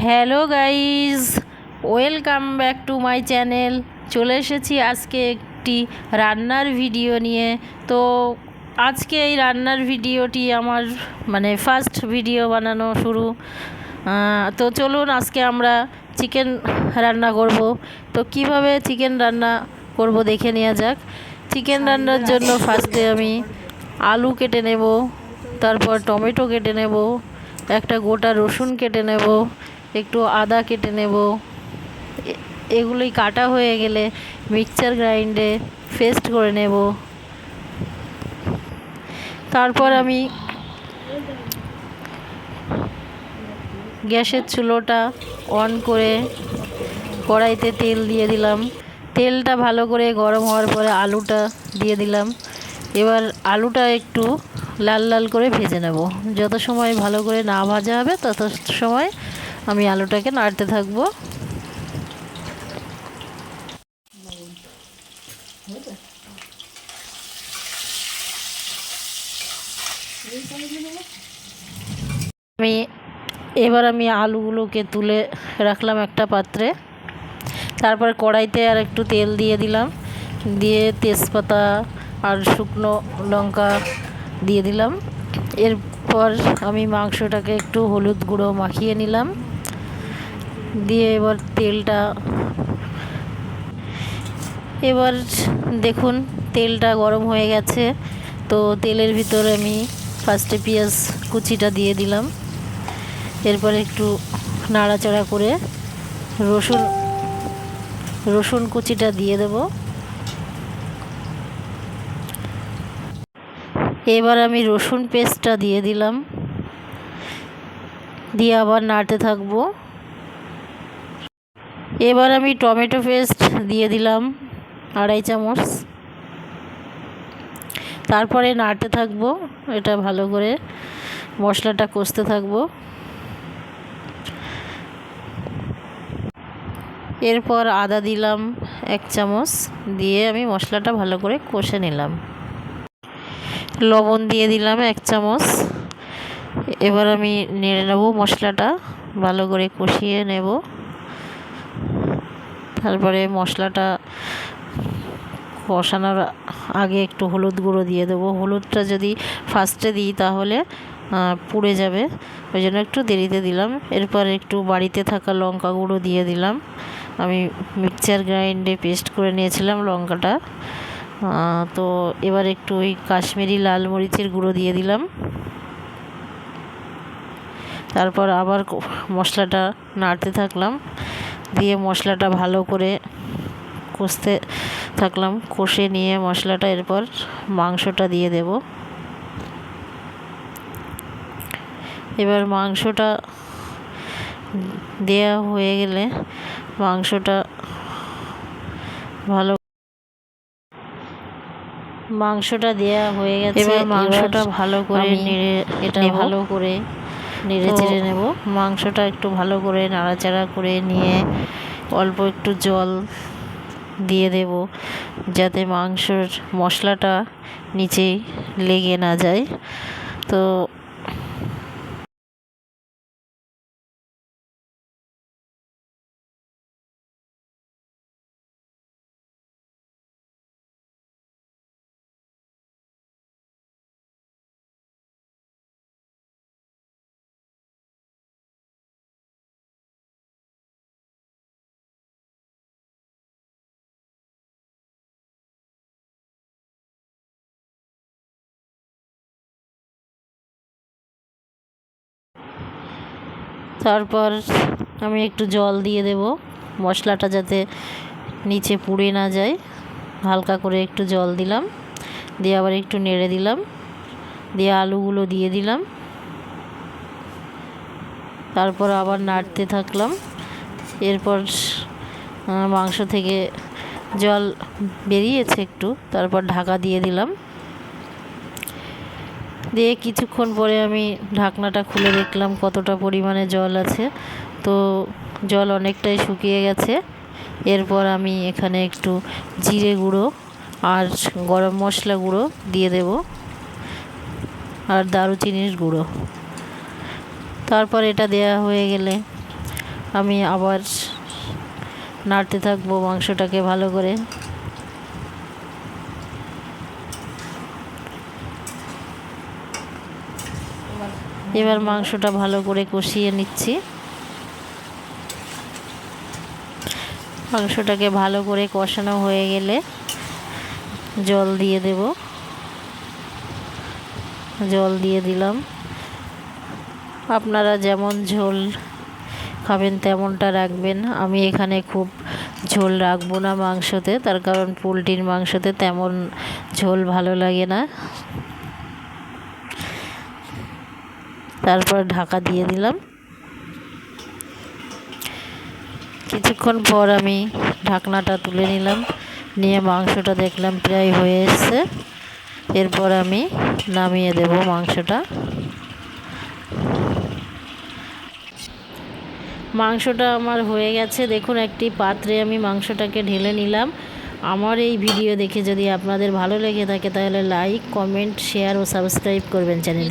Hello guys, welcome back to my channel. চলে এসেছি আজকে একটি রান্নার ভিডিও নিয়ে। তো আজকে এই রান্নার ভিডিওটি আমার ফার্স্ট ভিডিও বানানো শুরু। তো চলুন আজকে আমরা চিকেন রান্না করব। তো কিভাবে চিকেন রান্না করব দেখে নেওয়া যাক। চিকেন রান্নার জন্য ফার্স্টে আমি আলু কেটে নেব, তারপর টমেটো কেটে নেব, একটা গোটা রসুন কেটে নেব, একটু আদা কেটে নেব। এগুলোই কাটা হয়ে গেলে মিক্সচার গ্রাইন্ডে পেস্ট করে নেব। তারপর আমি গ্যাসের চুলোটা অন করে কড়াইতে তেল দিয়ে দিলাম। তেলটা ভালো করে গরম হওয়ার পরে আলুটা দিয়ে দিলাম। এবার আলুটা একটু লাল লাল করে ভেজে নেব। যত সময় ভালো করে না ভাজা হবে তত সময় আমি আলুটাকে নাড়তে থাকবো। আমি আলুগুলোকে তুলে রাখলাম একটা পাত্রে। তারপর কড়াইতে আর একটু তেল দিয়ে দিলাম, দিয়ে তেজপাতা আর শুকনো লঙ্কা দিয়ে দিলাম। এরপর আমি মাংসটাকে একটু হলুদ গুঁড়ো মাখিয়ে নিলাম, দিয়ে এবার দেখুন তেলটা গরম হয়ে গেছে। তো তেলের ভিতরে আমি ফার্স্টে পেঁয়াজ কুচিটা দিয়ে দিলাম। এরপর একটু নাড়াচাড়া করে রসুন কুচিটা দিয়ে দেব। এবার আমি রসুন পেস্টটা দিয়ে দিলাম, দিয়ে আবার নাড়তে থাকবো। এবার আমি টমেটো পেস্ট দিয়ে দিলাম 2.5 চামচ। তারপরে নাড়তে থাকবো, এটা ভালো করে মশলাটা কষতে থাকবো। এরপর আদা দিলাম 1 চামচ, দিয়ে আমি মশলাটা ভালো করে কষে নিলাম। লবণ দিয়ে দিলাম 1 চামচ। এবার আমি নেড়ে নেব, মশলাটা ভালো করে কষিয়ে নেব। তারপরে মশলাটা কষানোর আগে একটু হলুদ গুঁড়ো দিয়ে দেবো। হলুদটা যদি ফার্স্টে দিই তাহলে পুড়ে যাবে, ওই জন্য একটু দেরিতে দিলাম। এরপর একটু বাড়িতে থাকা লঙ্কা গুঁড়ো দিয়ে দিলাম। আমি মিক্সচার গ্রাইন্ডে পেস্ট করে নিয়েছিলাম লঙ্কাটা। তো এবার একটু ওই কাশ্মীরি লাল মরিচের গুঁড়ো দিয়ে দিলাম। তারপর আবার মশলাটা নাড়তে থাকলাম, দিয়ে মশলাটা ভালো করে কষতে থাকলাম। কষে নিয়ে মশলাটা এরপর মাংসটা দিয়ে দেব। এবার মাংসটা দেয়া হয়ে গেলে মাংসটা দেয়া হয়ে গেছে। এবার মাংসটা ভালো করে নেড়ে চেড়ে নেব। মাংসটা একটু ভালো করে নাড়াচাড়া করে নিয়ে অল্প একটু জল দিয়ে দেব, যাতে মাংসের মশলাটা নিচে লেগে না যায়। তো তারপর আমি একটু জল দিয়ে দেব, মশলাটা যাতে নিচে পুড়ে না যায়। হালকা করে একটু জল দিলাম, দিয়ে আবার একটু নেড়ে দিলাম, দিয়ে আলুগুলো দিয়ে দিলাম। তারপর আবার নাড়তে থাকলাম। এরপর মাংস থেকে জল বেরিয়েছে একটু, তারপর ঢাকা দিয়ে দিলাম। দিয়ে কিছুক্ষণ পরে আমি ঢাকনাটা খুলে দেখলাম কতটা পরিমাণে জল আছে। তো জল অনেকটাই শুকিয়ে গেছে। এরপর আমি এখানে একটু জিরে গুঁড়ো আর গরম মশলা গুঁড়ো দিয়ে দেব, আর দারুচিনির গুঁড়ো। তারপর এটা দেয়া হয়ে গেলে আমি আবার নাড়তে থাকবো মাংসটাকে ভালো করে। এবার মাংসটা ভালো করে কষিয়ে নিচ্ছি। মাংসটাকে ভালো করে কষানো হয়ে গেলে জল দিয়ে দেব। জল দিয়ে দিলাম। আপনারা যেমন ঝোল খাবেন তেমনটা রাখবেন। আমি এখানে খুব ঝোল রাখবো না মাংসতে, তার কারণ পোলট্রির মাংসতে তেমন ঝোল ভালো লাগে না। তারপর ঢাকা দিয়ে দিলাম। কিছুক্ষণ পর আমি ঢাকনাটা তুলে নিলাম, নিয়ে মাংসটা দেখলাম প্রায় হয়ে এসছে। এরপর আমি নামিয়ে দেব মাংসটা। মাংসটা আমার হয়ে গেছে। দেখুন, একটি পাত্রে আমি মাংসটাকে ঢেলে নিলাম। আমার এই ভিডিও দেখে যদি আপনাদের ভালো লেগে থাকে তাহলে লাইক, কমেন্ট, শেয়ার ও সাবস্ক্রাইব করবেন চ্যানেল।